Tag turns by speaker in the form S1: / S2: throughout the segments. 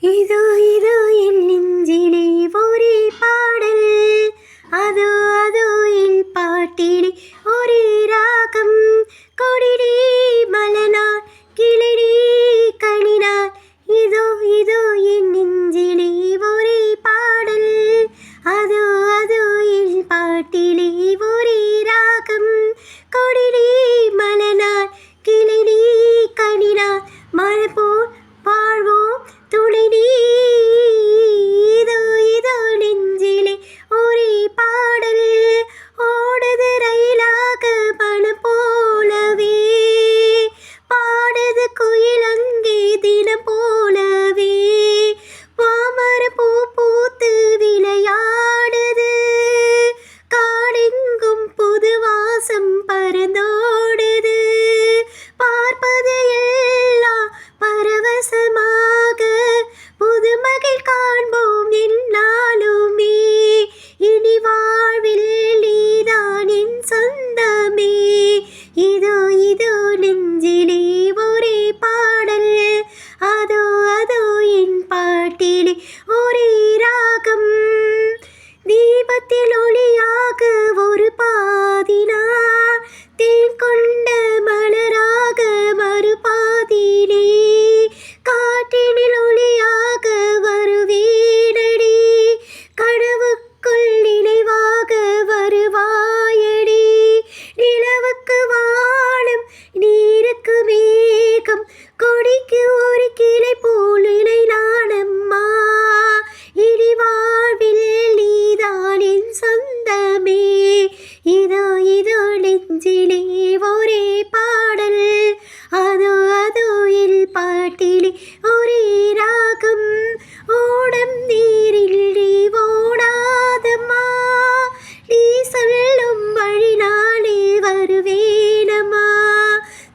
S1: இதோ இதோ என் நெஞ்சிலே ஒரே பாடல், அதோ அதோ என் பாட்டிலே ஒரே ராகம். கொடிடே மலனார் கிளிடே கனினார், இதோ இதோ என் நெஞ்சிலே ஒரே பாடல், அதோ அதோ என் பாட்டிலே ஒரே ராகம். கொடிடே மலனார் கிளிடே கனினார், மழை போல் வாழ்வோம் துணைநீ. இதோ இதோ நெஞ்சிலே ஒரே பாடல், ஓடுது ரயிலாக மனம் போலவே, பாடுது குயில் அங்கே தினம் போலவே. மாமர பூ பூத்து விளையாடுது, காடெங்கும் புது வாசம் பறந்தோடுது. பார்ப்பது எல்லாம் பரவசமாக, புதுமகிழ் காண்போம் என்னாலுமே. இனி வாழ்வில் நீதான் என் சொந்தமே. இதோ இதோ நெஞ்சிலே ஒரே பாடல், அதோ அதோ என் பாட்டிலே ஒரே ராகம். தீபத்தில் ஒளியாக ஒரு பாதினா, தேன் கொண்ட மலராக மறுபாதினே. காற்றினில் ஒளியாக வருவேனடி, கனவுக்குள் நினைவாக வருவாயடி. நிலவுக்கு வானம், நீருக்கு மேகம், கொடிக்கு ஒரு கிளை போல் இலை நானம்மா. இனி வாழ்வில் நீதான் என் சொந்தமே. இதோ இதோ நெஞ்சிலே ஒரே பாடல், அதோ அதோ என் பாட்டிலே ஒரே ராகம். ஓடம் நீரில் நீ ஓடாதம்மா, நீ சொல்லும் வழி நானே வருவேனம்மா.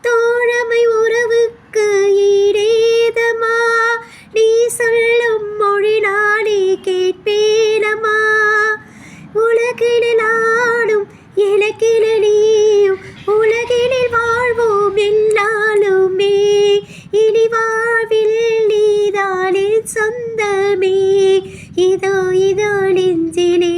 S1: தோழமை உறவுக்கு ஈடேதம்மா, நீ சொல்லும் மொழி நானே கேட்பேனம்மா. உலகினில் நானும் எனக்கென நீயும், உலகினில் வாழ்வோம் எல்லாலுமே. இனி வாழ்வில் நீதான் என் சொந்தமே. இதோ இதோ நெஞ்சிலே